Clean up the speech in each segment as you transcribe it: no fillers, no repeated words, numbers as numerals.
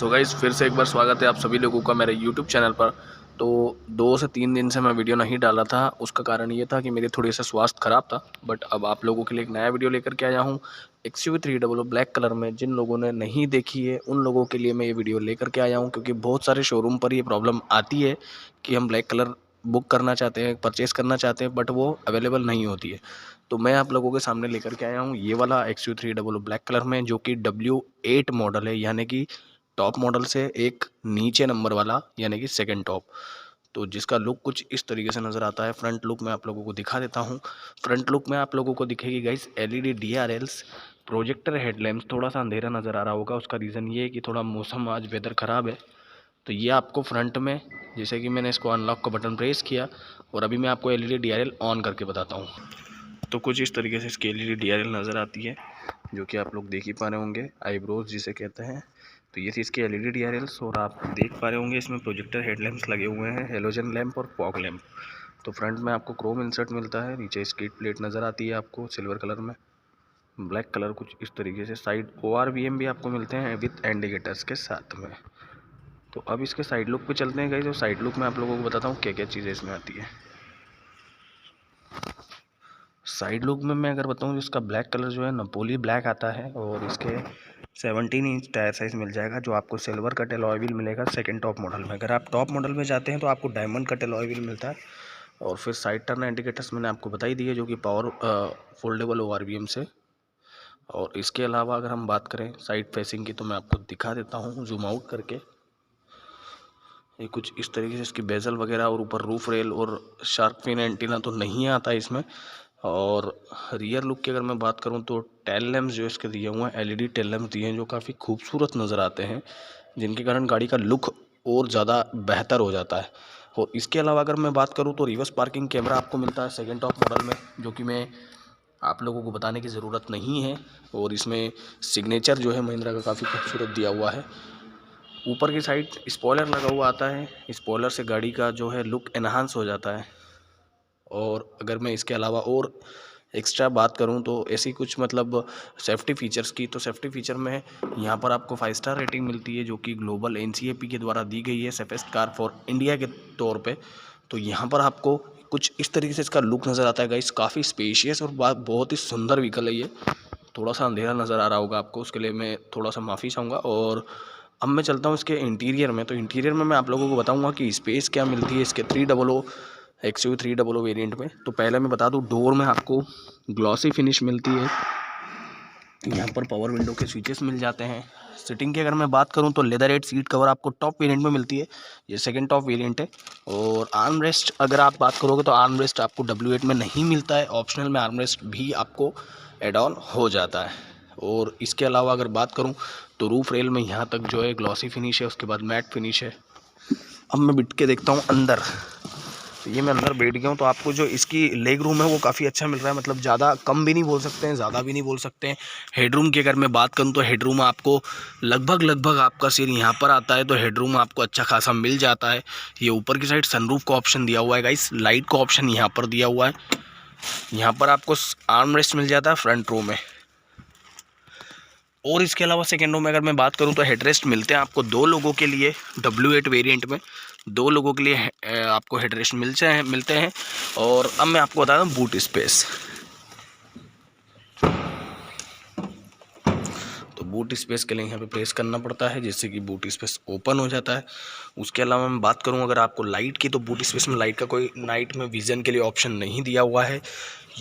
So guys फिर से एक बार स्वागत है आप सभी लोगों का मेरे यूट्यूब चैनल पर। तो 2 से 3 दिन से मैं वीडियो नहीं डाला था। उसका कारण ये था कि मेरे थोड़ी सा स्वास्थ्य ख़राब था। बट अब आप लोगों के लिए एक नया वीडियो लेकर के आया हूँ XUV300 ब्लैक कलर में। जिन लोगों ने नहीं देखी है उन लोगों के लिए मैं ये वीडियो लेकर के आया हूँ, क्योंकि बहुत सारे शोरूम पर ये प्रॉब्लम आती है कि हम ब्लैक कलर बुक करना चाहते हैं, परचेज़ करना चाहते हैं, बट वो अवेलेबल नहीं होती है। तो मैं आप लोगों के सामने लेकर के आया हूँ ये वाला XUV300 ब्लैक कलर में, जो कि W8 मॉडल है, यानी कि टॉप मॉडल से एक नीचे नंबर वाला, यानी कि सेकंड टॉप। तो जिसका लुक कुछ इस तरीके से नज़र आता है। फ्रंट लुक मैं आप लोगों को दिखा देता हूँ। फ्रंट लुक में आप लोगों को दिखेगी guys LED DRLs, projector headlamps. थोड़ा सा अंधेरा नज़र आ रहा होगा, उसका रीज़न ये है कि थोड़ा मौसम आज वेदर ख़राब है। तो ये आपको फ्रंट में, जैसे कि मैंने इसको अनलॉक का बटन प्रेस किया और अभी मैं आपको LED DRL ऑन करके बताता हूँ। तो कुछ इस तरीके से इसकी LED DRL नज़र आती है, जो कि आप लोग देख ही पा रहे होंगे, आईब्रोज जिसे कहते हैं। तो ये थी इसकी LED DRLs, और आप देख पा रहे होंगे इसमें प्रोजेक्टर हेडलैम्प्स लगे हुए हैं, हेलोजन लैंप और फॉग लैंप। तो फ्रंट में आपको क्रोम इंसर्ट मिलता है, नीचे स्किड प्लेट नज़र आती है आपको सिल्वर कलर में, ब्लैक कलर कुछ इस तरीके से। साइड ORVM भी आपको मिलते हैं विथ इंडिकेटर्स के साथ में। तो अब इसके साइड लुक पे चलते हैं गाइस, जो साइड लुक में आप लोगों को बताता हूँ क्या क्या चीज़ें इसमें आती है। साइड लुक में मैं अगर बताऊँ, इसका ब्लैक कलर जो है नपोली ब्लैक आता है, और इसके 17 इंच टायर साइज़ मिल जाएगा, जो आपको सिल्वर कट अलॉय व्हील मिलेगा सेकंड टॉप मॉडल में। अगर आप टॉप मॉडल में जाते हैं तो आपको डायमंड कट अलॉय व्हील मिलता है। और फिर साइड टर्न इंडिकेटर्स मैंने आपको बता ही दिए, जो कि पावर फोल्डेबल ORVM से। और इसके अलावा अगर हम बात करें साइड फेसिंग की, तो मैं आपको दिखा देता हूँ जूम आउट करके। ये कुछ इस तरीके से इसकी बेजल वगैरह, और ऊपर रूफ रेल और शार्क फिन एंटीना तो नहीं आता इसमें। और रियर लुक की अगर मैं बात करूं, तो टेल लैम्प्स जो इसके दिए हुए हैं, LED टेल लैम्प्स दिए हैं, जो काफ़ी खूबसूरत नज़र आते हैं, जिनके कारण गाड़ी का लुक और ज़्यादा बेहतर हो जाता है। और इसके अलावा अगर मैं बात करूं, तो रिवर्स पार्किंग कैमरा आपको मिलता है सेकेंड टॉप मॉडल में, जो कि मैं आप लोगों को बताने की ज़रूरत नहीं है। और इसमें सिग्नेचर जो है महिंद्रा का काफ़ी खूबसूरत दिया हुआ है। ऊपर की साइड स्पॉयलर लगा हुआ आता है, स्पॉयलर से गाड़ी का जो है लुक एनहांस हो जाता है। और अगर मैं इसके अलावा और एक्स्ट्रा बात करूं, तो ऐसी कुछ मतलब सेफ्टी फीचर्स की, तो सेफ्टी फीचर में यहां पर आपको 5 स्टार रेटिंग मिलती है, जो कि ग्लोबल NCAP के द्वारा दी गई है सेफेस्ट कार फॉर इंडिया के तौर पे। तो यहां पर आपको कुछ इस तरीके से इसका लुक नज़र आता है गाइस, काफ़ी स्पेशियस और बहुत ही सुंदर व्हीकल है ये। थोड़ा सा अंधेरा नज़र आ रहा होगा आपको, उसके लिए मैं थोड़ा सा माफ़ी चाहूँगा। और अब मैं चलता हूँ इसके इंटीरियर में। तो इंटीरियर में मैं आप लोगों को बताऊँगा कि स्पेस क्या मिलती है इसके 300 XUV300 वेरिएंट में। तो पहले मैं बता दूँ, डोर में आपको ग्लॉसी फिनिश मिलती है। यहाँ पर पावर विंडो के स्विचेस मिल जाते हैं। सीटिंग की अगर मैं बात करूँ, तो लेदर 8 सीट कवर आपको टॉप वेरिएंट में मिलती है, ये सेकंड टॉप वेरिएंट है। और आर्म रेस्ट अगर आप बात करोगे, तो आर्म रेस्ट आपको W8 में नहीं मिलता है, ऑप्शनल में आर्म रेस्ट भी आपको एड ऑन हो जाता है। और इसके अलावा अगर बात करूँ, तो रूफ रेल में यहाँ तक जो है ग्लॉसी फिनिश है, उसके बाद मैट फिनिश है। अब मैं बिठ के देखता हूँ अंदर। तो ये मैं अंदर बैठ गया हूँ, तो आपको जो इसकी लेग रूम है वो काफ़ी अच्छा मिल रहा है, मतलब ज़्यादा कम भी नहीं बोल सकते हैं, ज़्यादा भी नहीं बोल सकते हैं। हेडरूम की अगर मैं बात करूँ, तो हेडरूम आपको लगभग आपका सिर यहाँ पर आता है, तो हेडरूम आपको अच्छा खासा मिल जाता है। ये ऊपर की साइड सनरूफ का ऑप्शन दिया हुआ है गाइस, लाइट का ऑप्शन यहाँ पर दिया हुआ है। यहाँ पर आपको आर्म रेस्ट मिल जाता है फ्रंट रो में। और इसके अलावा सेकेंड रो में अगर मैं बात करूं, तो हेडरेस्ट मिलते हैं आपको 2 लोगों के लिए। W8 वेरिएंट में 2 लोगों के लिए आपको हेडरेस्ट मिलते हैं। और अब मैं आपको बता दूं बूट स्पेस। तो बूट स्पेस के लिए यहाँ पे प्रेस करना पड़ता है, जिससे कि बूट स्पेस ओपन हो जाता है। उसके अलावा मैं बात करूँ अगर आपको लाइट की, तो बूट स्पेस में लाइट का कोई नाइट में विजन के लिए ऑप्शन नहीं दिया हुआ है।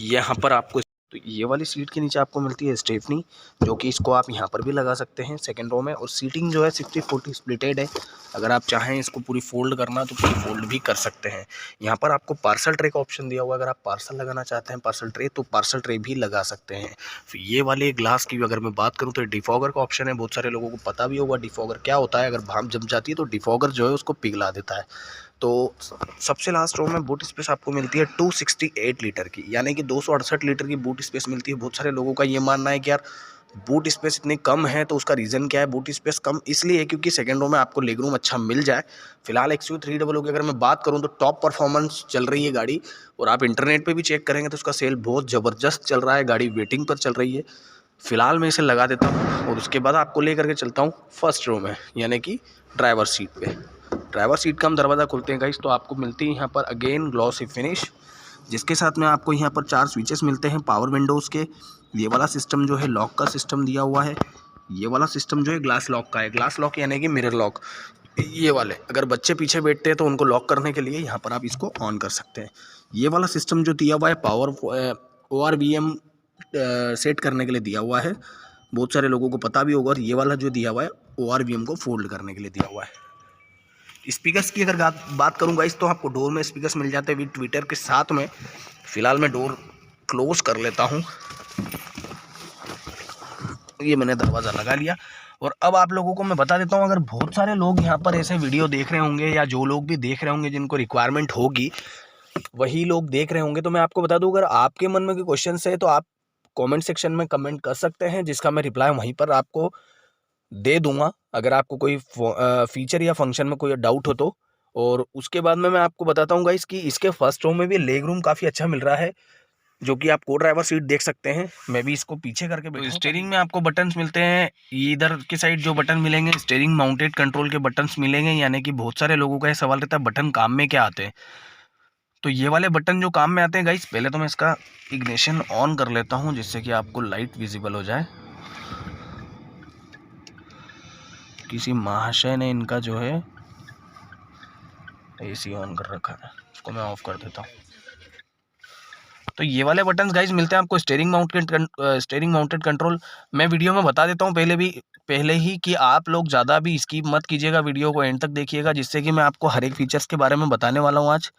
यहाँ पर आपको, तो ये वाली सीट के नीचे आपको मिलती है स्टेफनी, जो कि इसको आप यहाँ पर भी लगा सकते हैं सेकंड रो में। और सीटिंग जो है 60-40 स्प्लिटेड है, अगर आप चाहें इसको पूरी फोल्ड करना, तो पूरी फोल्ड भी कर सकते हैं। यहाँ पर आपको पार्सल ट्रे का ऑप्शन दिया हुआ है, अगर आप पार्सल लगाना चाहते हैं पार्सल ट्रे, तो पार्सल ट्रे भी लगा सकते हैं। फिर ये वाले ग्लास की अगर मैं बात करूँ, तो डिफॉगर का ऑप्शन है। बहुत सारे लोगों को पता भी होगा डिफॉगर क्या होता है, अगर भाप जम जाती है तो डिफॉगर जो है उसको पिघला देता है। तो सबसे लास्ट रो में बूट स्पेस आपको मिलती है 268 लीटर की, यानी कि 268 लीटर की बूट स्पेस मिलती है। बहुत सारे लोगों का ये मानना है कि यार बूट स्पेस इतनी कम है, तो उसका रीज़न क्या है? बूट स्पेस कम इसलिए है क्योंकि सेकंड रो में आपको लेग रूम अच्छा मिल जाए। फिलहाल XUV300 की अगर मैं बात करूं, तो टॉप परफॉर्मेंस चल रही है गाड़ी, और आप इंटरनेट पे भी चेक करेंगे तो उसका सेल बहुत ज़बरदस्त चल रहा है, गाड़ी वेटिंग पर चल रही है। फ़िलहाल मैं इसे लगा देता हूँ और उसके बाद आपको लेकर के चलता हूँ फर्स्ट रो में, यानी कि ड्राइवर सीट पे। ड्राइवर सीट का हम दरवाज़ा खोलते हैं गाइस, तो आपको मिलती है यहाँ पर अगेन ग्लॉसी फिनिश, जिसके साथ में आपको यहाँ पर 4 स्विचेस मिलते हैं पावर विंडोज़ के। ये वाला सिस्टम जो है लॉक का सिस्टम दिया हुआ है, ये वाला सिस्टम जो है ग्लास लॉक का है। ग्लास लॉक यानी कि मिरर लॉक। ये वाले अगर बच्चे पीछे बैठते हैं तो उनको लॉक करने के लिए यहाँ पर आप इसको ऑन कर सकते हैं। ये वाला सिस्टम जो दिया हुआ है पावर ORVM सेट करने के लिए दिया हुआ है, बहुत सारे लोगों को पता भी होगा। और ये वाला जो दिया हुआ है ORVM को फोल्ड करने के लिए दिया हुआ है। स्पीकर्स की अगर बात करूँगा इस, तो आपको डोर में स्पीकर्स मिल जाते हैं विद ट्विटर के साथ में। फ़िलहाल मैं डोर क्लोज कर लेता हूँ, ये मैंने दरवाज़ा लगा लिया। और अब आप लोगों को मैं बता देता हूँ, अगर बहुत सारे लोग यहाँ पर ऐसे वीडियो देख रहे होंगे या जो लोग भी देख रहे होंगे जिनको रिक्वायरमेंट होगी वही लोग देख रहे होंगे, तो मैं आपको बता दूँ, अगर आपके मन में कोई क्वेश्चन है तो आप कमेंट सेक्शन में कमेंट कर सकते हैं, जिसका मैं रिप्लाई वहीं पर आपको दे दूंगा अगर आपको कोई फीचर या फंक्शन में कोई डाउट हो तो। और उसके बाद में मैं आपको बताता हूँ गाइस कि इसके फर्स्ट रो में भी लेग रूम काफ़ी अच्छा मिल रहा है, जो कि आप को ड्राइवर सीट देख सकते हैं। मैं भी इसको पीछे करके बैठा हूं। स्टीयरिंग में आपको बटन्स मिलते हैं, इधर के साइड जो बटन मिलेंगे स्टीयरिंग माउंटेड कंट्रोल के बटन्स मिलेंगे। यानी कि बहुत सारे लोगों का ये सवाल रहता है बटन काम में क्या आते हैं, तो ये वाले बटन जो काम में आते हैं गाइस, पहले तो मैं इसका इग्निशन ऑन कर लेता हूँ जिससे कि आपको लाइट विजिबल हो जाए। किसी महाशय ने इनका जो है AC ऑन कर रखा है, इसको मैं ऑफ कर देता हूँ। तो ये वाले बटन्स गाइस मिलते हैं आपको स्टीयरिंग माउंटेड कंट्रोल। मैं वीडियो में बता देता हूँ पहले ही कि आप लोग ज़्यादा भी स्किप मत कीजिएगा, वीडियो को एंड तक देखिएगा, जिससे कि मैं आपको हर एक फीचर्स के बारे में बताने वाला हूँ आज।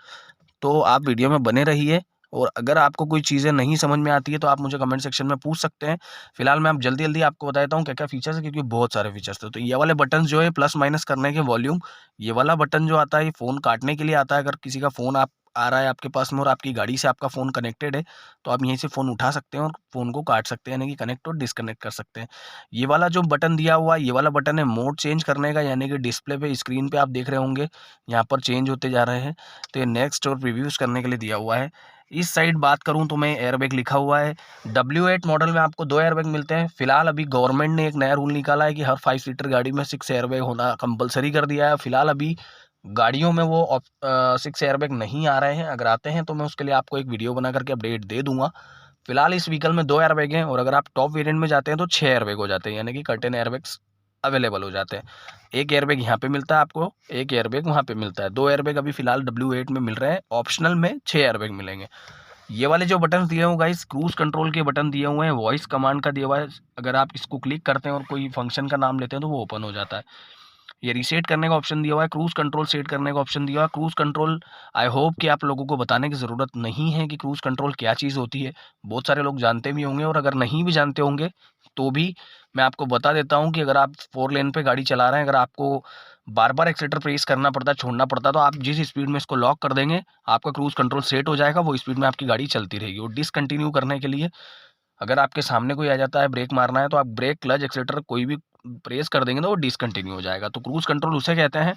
तो आप वीडियो में बने रहिए, और अगर आपको कोई चीज़ें नहीं समझ में आती है तो आप मुझे कमेंट सेक्शन में पूछ सकते हैं। फिलहाल मैं अब जल्दी जल्दी आपको बता देता हूँ क्या क्या फीचर्स है, क्योंकि बहुत सारे फीचर्स थे। तो ये वाले बटन जो है प्लस माइनस करने के वॉल्यूम, ये वाला बटन जो आता है ये फ़ोन काटने के लिए आता है। अगर किसी का फ़ोन आप आ रहा है आपके पास में और आपकी गाड़ी से आपका फ़ोन कनेक्टेड है, तो आप यहीं से फ़ोन उठा सकते हैं और फ़ोन को काट सकते हैं, यानी कि कनेक्ट और डिसकनेक्ट कर सकते हैं। ये वाला जो बटन दिया हुआ है, ये वाला बटन है मोड चेंज करने का, यानी कि डिस्प्ले पे स्क्रीन पे आप देख रहे होंगे यहाँ पर चेंज होते जा रहे हैं, तो ये नेक्स्ट और प्रीव्यूज़ करने के लिए दिया हुआ है। इस साइड बात करूं तो मैं एयरबैग लिखा हुआ है। W8 मॉडल में आपको 2 एयरबैग मिलते हैं। फिलहाल अभी गवर्नमेंट ने एक नया रूल निकाला है कि हर 5 सीटर गाड़ी में 6 एयरबैग होना कंपलसरी कर दिया है। फिलहाल अभी गाड़ियों में वो 6 एयरबैग नहीं आ रहे हैं, अगर आते हैं तो मैं उसके लिए आपको एक वीडियो बना करके अपडेट दे दूंगा। फिलहाल इस व्हीकल में 2 एयरबैग हैं, और अगर आप टॉप वेरिएंट में जाते हैं तो 6 एयरबैग हो जाते हैं, यानी कि कर्टेन एयरबैग्स अवेलेबल हो जाते हैं। एक एयरबैग यहाँ पे मिलता है आपको, एक एयरबैग वहाँ पे मिलता है। 2 एयरबैग अभी फिलहाल W8 में मिल रहे हैं, ऑप्शनल में 6 एयरबैग मिलेंगे। ये वाले जो बटन दिए हुए गाइस क्रूज कंट्रोल के बटन दिए हुए हैं, वॉइस कमांड का दिया हुआ है। अगर आप इसको क्लिक करते हैं और कोई फंक्शन का नाम लेते हैं तो वो ओपन हो जाता है। ये रीसेट करने का ऑप्शन दिया हुआ है, क्रूज कंट्रोल सेट करने का ऑप्शन दिया हुआ है। क्रूज कंट्रोल आई होप कि आप लोगों को बताने की ज़रूरत नहीं है कि क्रूज कंट्रोल क्या चीज़ होती है, बहुत सारे लोग जानते भी होंगे, और अगर नहीं भी जानते होंगे तो भी मैं आपको बता देता हूँ कि अगर आप 4 लेन पे गाड़ी चला रहे हैं, अगर आपको बार बार एक्सीलेटर प्रेस करना पड़ता है, छोड़ना पड़ता है, तो आप जिस स्पीड में इसको लॉक कर देंगे आपका क्रूज कंट्रोल सेट हो जाएगा, वो स्पीड में आपकी गाड़ी चलती रहेगी। और डिसकंटिन्यू करने के लिए अगर आपके सामने कोई आ जाता है ब्रेक मारना है, तो आप ब्रेक क्लच एक्सीलेटर कोई भी प्रेस कर देंगे तो वो डिसकंटिन्यू हो जाएगा। तो क्रूज कंट्रोल उसे कहते हैं।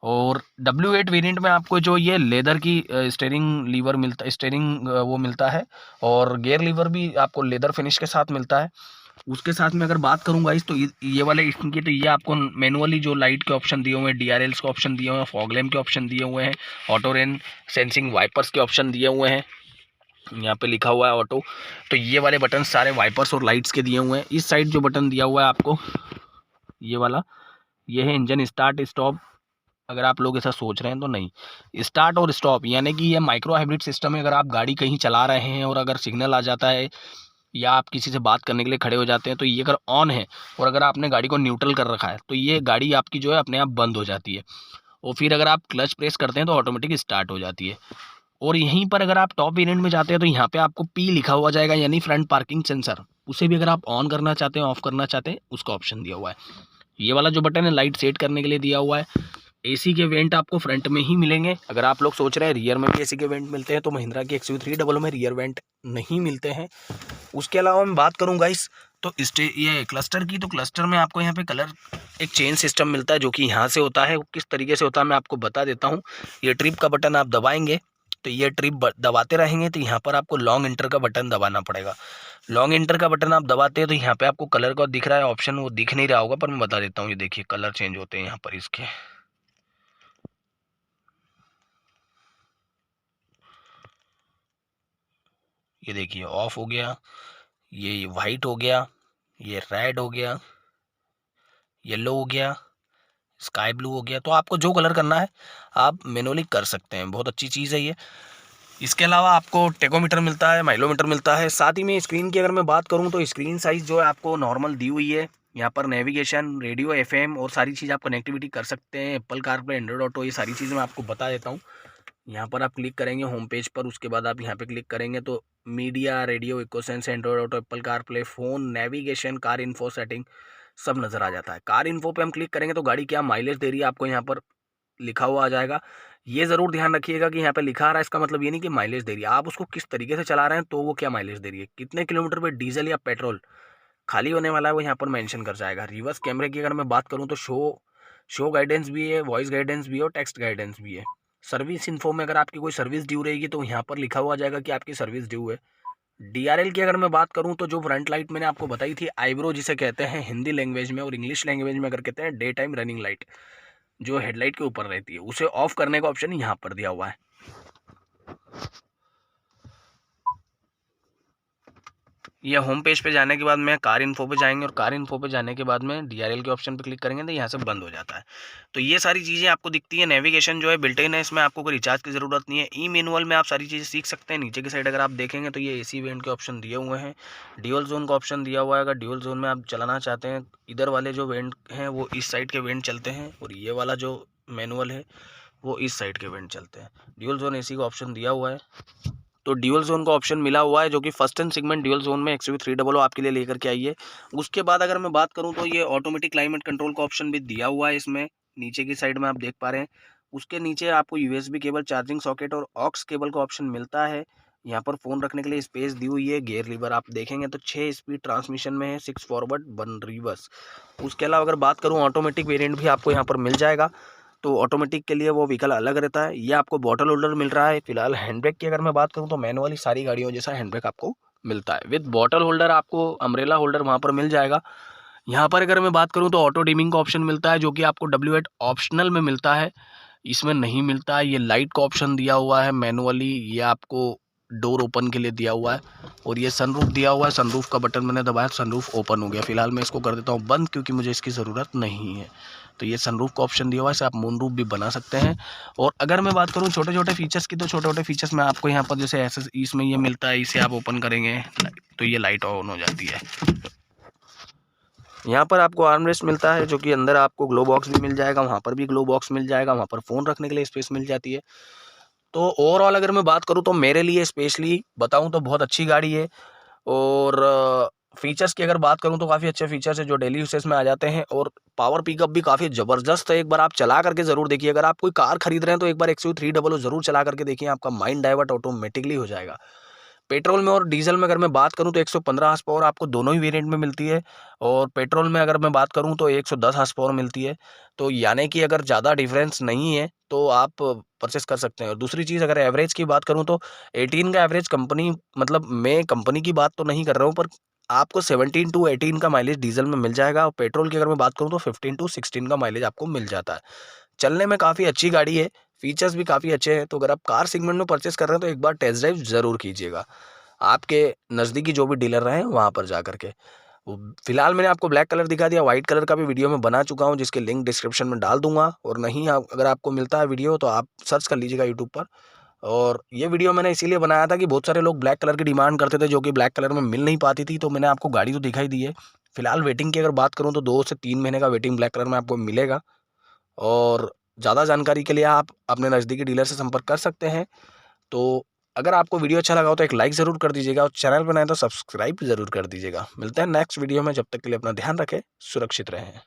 और W8 वेरिएंट में आपको जो ये लेदर की स्टीयरिंग लीवर मिलता है, स्टीयरिंग वो मिलता है, और गियर लीवर भी आपको लेदर फिनिश के साथ मिलता है। उसके साथ में अगर बात करूंगा इस, तो ये वाले इनके, तो ये आपको मैनुअली जो लाइट के ऑप्शन दिए हुए हैं, DRLs के ऑप्शन दिए हुए हैं, फॉग लैम्प के ऑप्शन दिए हुए हैं, ऑटो रेन सेंसिंग वाइपर्स के ऑप्शन दिए हुए हैं, यहाँ पे लिखा हुआ है ऑटो। तो ये वाले बटन सारे वाइपर्स और लाइट्स के दिए हुए हैं। इस साइड जो बटन दिया हुआ है आपको, ये वाला, ये है इंजन स्टार्ट स्टॉप। अगर आप लोग ऐसा सोच रहे हैं तो नहीं, स्टार्ट और स्टॉप यानी कि ये माइक्रो हाइब्रिड सिस्टम है। अगर आप गाड़ी कहीं चला रहे हैं और अगर सिग्नल आ जाता है या आप किसी से बात करने के लिए खड़े हो जाते हैं, तो ये अगर ऑन है और अगर आपने गाड़ी को न्यूट्रल कर रखा है, तो ये गाड़ी आपकी जो है अपने आप बंद हो जाती है, और फिर अगर आप क्लच प्रेस करते हैं तो ऑटोमेटिक स्टार्ट हो जाती है। और यहीं पर अगर आप टॉप वेरिएंट में जाते हैं तो यहाँ पे आपको P लिखा हुआ जाएगा, यानी फ्रंट पार्किंग सेंसर। उसे भी अगर आप ऑन करना चाहते हैं, ऑफ करना चाहते हैं, उसका ऑप्शन दिया हुआ है। ये वाला जो बटन है लाइट सेट करने के लिए दिया हुआ है। AC के वेंट आपको फ्रंट में ही मिलेंगे। अगर आप लोग सोच रहे हैं रियर में भी AC के वेंट मिलते हैं, तो महिंद्रा की XUV300 में रियर वेंट नहीं मिलते हैं। उसके अलावा मैं बात करूँगा इस, तो ये क्लस्टर की, तो क्लस्टर में आपको यहाँ पे कलर एक चेंज सिस्टम मिलता है, जो कि यहाँ से होता है। किस तरीके से होता है मैं आपको बता देता हूँ। ये ट्रिप का बटन आप दबाएंगे तो ये ट्रिप दबाते रहेंगे तो यहाँ पर आपको लॉन्ग इंटर का बटन दबाना पड़ेगा। लॉन्ग इंटर का बटन आप दबाते हैं तो यहाँ पे आपको कलर का दिख रहा है ऑप्शन, वो दिख नहीं रहा होगा पर मैं बता देता हूँ। ये देखिए कलर चेंज होते हैं यहाँ पर इसके। ये देखिए ऑफ हो गया, ये वाइट हो गया, ये रेड हो गया, येलो हो गया, स्काई ब्लू हो गया। तो आपको जो कलर करना है आप मैनुअली कर सकते हैं, बहुत अच्छी चीज़ है ये। इसके अलावा आपको टेकोमीटर मिलता है, माइलोमीटर मिलता है। साथ ही में स्क्रीन की अगर मैं बात करूं तो स्क्रीन साइज़ जो है आपको नॉर्मल दी हुई है। यहाँ पर नेविगेशन, रेडियो, एफएम और सारी चीज़ आप कनेक्टिविटी कर सकते हैं। एप्पल कारप्ले, एंड्रॉइड ऑटो, ये सारी चीज़ें मैं आपको बता देता हूँ। यहाँ पर आप क्लिक करेंगे होम पेज पर, उसके बाद आप यहाँ पे क्लिक करेंगे तो media, radio, EcoSense, Android Auto, Apple CarPlay, phone, navigation, car info, setting सब नज़र आ जाता है। कार इन्फो पे हम क्लिक करेंगे तो गाड़ी क्या माइलेज दे रही है आपको यहाँ पर लिखा हुआ आ जाएगा। ये ज़रूर ध्यान रखिएगा कि यहाँ पे लिखा आ रहा है, इसका मतलब ये नहीं कि माइलेज दे रही है, आप उसको किस तरीके से चला रहे हैं तो वो क्या माइलेज दे रही है, कितने किलोमीटर पे डीजल या पेट्रोल खाली होने वाला है वो यहाँ पर मेंशन कर जाएगा। रिवर्स कैमरे की अगर मैं बात करूँ तो शो गाइडेंस भी है, वॉइस गाइडेंस भी है और टेक्स्ट गाइडेंस भी है। सर्विस इन्फो में अगर आपकी कोई सर्विस ड्यू रहेगी तो यहाँ पर लिखा हुआ आ जाएगा कि आपकी सर्विस ड्यू है। डीआरएल की अगर मैं बात करूं तो जो फ्रंट लाइट मैंने आपको बताई थी, आईब्रो जिसे कहते हैं हिंदी लैंग्वेज में, और इंग्लिश लैंग्वेज में अगर कहते हैं डे टाइम रनिंग लाइट, जो हेडलाइट के ऊपर रहती है, उसे ऑफ करने का ऑप्शन यहाँ पर दिया हुआ है। ये होम पेज पे जाने के बाद में कार इन्फो पे जाएंगे और कार इन्फो पे जाने के बाद में डीआरएल के ऑप्शन पे क्लिक करेंगे तो यहाँ से बंद हो जाता है। तो ये सारी चीज़ें आपको दिखती है। नेविगेशन जो है बिल्ट इन है, इसमें आपको कोई रिचार्ज की ज़रूरत नहीं है। ई मैनुअल में आप सारी चीज़ें सीख सकते हैं। नीचे की साइड अगर आप देखेंगे तो ये एसी वेंट के ऑप्शन दिए हुए हैं, ड्यूअल जोन का ऑप्शन दिया हुआ है। अगर ड्यूअल जोन में आप चलाना चाहते हैं, इधर वाले जो वेंट हैं वो इस साइड के वेंट चलते हैं और ये वाला जो मैनुअल है वो इस साइड के वेंट चलते हैं। ड्यूअल जोन एसी का ऑप्शन दिया हुआ है, तो ड्यूअल जोन का ऑप्शन मिला हुआ है जो कि first and segment dual zone में XUV300 आपके लिए लेकर के आई है। उसके बाद अगर मैं बात करूं तो ये ऑटोमेटिक क्लाइमेट कंट्रोल का ऑप्शन भी दिया हुआ है इसमें, नीचे की साइड में आप देख पा रहे हैं। उसके नीचे आपको USB केबल, चार्जिंग सॉकेट और ऑक्स केबल का ऑप्शन मिलता है। यहाँ पर फ़ोन रखने के लिए स्पेस दी हुई है। गियर लीवर आप देखेंगे तो 6 स्पीड ट्रांसमिशन में है, 6 फॉरवर्ड 1 रिवर्स। उसके अलावा अगर बात करूँ ऑटोमेटिक वेरिएंट भी आपको यहाँ पर मिल जाएगा, तो ऑटोमेटिक के लिए वो व्हीकल अलग रहता है। ये आपको बॉटल होल्डर मिल रहा है। फिलहाल हैंड ब्रेक की अगर मैं बात करूँ तो मैनुअली सारी गाड़ियों जैसा हैंड ब्रेक आपको मिलता है। विद बॉटल होल्डर आपको अम्ब्रेला होल्डर वहाँ पर मिल जाएगा। यहाँ पर अगर मैं बात करूँ तो ऑटो डिमिंग का ऑप्शन मिलता है जो कि आपको W8 ऑप्शनल में मिलता है, इसमें नहीं मिलता है। ये लाइट का ऑप्शन दिया हुआ है मैनुअली, ये आपको डोर ओपन के लिए दिया हुआ है। और ये सनरूफ दिया हुआ है, सनरूफ का बटन मैंने दबाया, सनरूफ ओपन हो गया। फिलहाल मैं इसको कर देता हूँ बंद क्योंकि मुझे इसकी ज़रूरत नहीं है। तो ये सनरूफ का ऑप्शन दिया हुआ है, इसे आप मून रूफ भी बना सकते हैं। और अगर मैं बात करूँ छोटे छोटे फीचर्स की, तो छोटे छोटे फीचर्स में आपको यहाँ पर जैसे ऐसे इसमें ये मिलता है, इसे आप ओपन करेंगे तो ये लाइट ऑन हो जाती है। यहाँ पर आपको आर्मरेस्ट मिलता है जो कि अंदर आपको ग्लो बॉक्स भी मिल जाएगा, वहाँ पर भी ग्लो बॉक्स मिल जाएगा, वहाँ पर फ़ोन रखने के लिए स्पेस मिल जाती है। तो ओवरऑल अगर मैं बात करूँ तो मेरे लिए स्पेशली बताऊँ तो बहुत अच्छी गाड़ी है। और फीचर्स की अगर बात करूँ तो काफ़ी अच्छे फीचर्स है जो डेली यूसेज में आ जाते हैं। और पावर पिकअप भी काफ़ी ज़बरदस्त है, एक बार आप चला करके ज़रूर देखिए। अगर आप कोई कार खरीद रहे हैं तो एक बार XUV300 ज़रूर चला करके देखिए, आपका माइंड डाइवर्ट ऑटोमेटिकली हो जाएगा। पेट्रोल में और डीजल में अगर मैं बात करूं तो 115 हॉर्स पावर आपको दोनों ही वेरिएंट में मिलती है, और पेट्रोल में अगर मैं बात करूं तो 110 हॉर्स पावर मिलती है। तो यानी कि अगर ज़्यादा डिफरेंस नहीं है तो आप परचेस कर सकते हैं। और दूसरी चीज़ अगर एवरेज की बात करूं तो 18 का एवरेज कंपनी, मतलब मैं कंपनी की बात तो नहीं कर रहा हूं, पर आपको 17 to 18 का माइलेज डीजल में मिल जाएगा। और पेट्रोल की अगर मैं बात करूँ तो 15 to 16 का माइलेज आपको मिल जाता है। चलने में काफ़ी अच्छी गाड़ी है, फीचर्स भी काफ़ी अच्छे हैं। तो अगर आप कार सेगमेंट में परचेस कर रहे हैं तो एक बार टेस्ट ड्राइव ज़रूर कीजिएगा, आपके नज़दीकी जो भी डीलर रहे हैं वहाँ पर जा करके। फिलहाल मैंने आपको ब्लैक कलर दिखा दिया, वाइट कलर का भी वीडियो मैं बना चुका हूँ जिसके लिंक डिस्क्रिप्शन में डाल दूंगा। और नहीं अगर आपको मिलता है वीडियो तो आप सर्च कर लीजिएगा यूट्यूब पर। और ये वीडियो मैंने इसीलिए बनाया था कि बहुत सारे लोग ब्लैक कलर की डिमांड करते थे जो कि ब्लैक कलर में मिल नहीं पाती थी, तो मैंने आपको गाड़ी तो दिखाई दी है। फिलहाल वेटिंग की अगर बात करूँ तो 2 से 3 महीने का वेटिंग ब्लैक कलर में आपको मिलेगा। और ज़्यादा जानकारी के लिए आप अपने नज़दीकी डीलर से संपर्क कर सकते हैं। तो अगर आपको वीडियो अच्छा लगा हो तो एक लाइक ज़रूर कर दीजिएगा, और चैनल पर नए हैं तो सब्सक्राइब ज़रूर कर दीजिएगा। मिलते हैं नेक्स्ट वीडियो में, जब तक के लिए अपना ध्यान रखें, सुरक्षित रहें।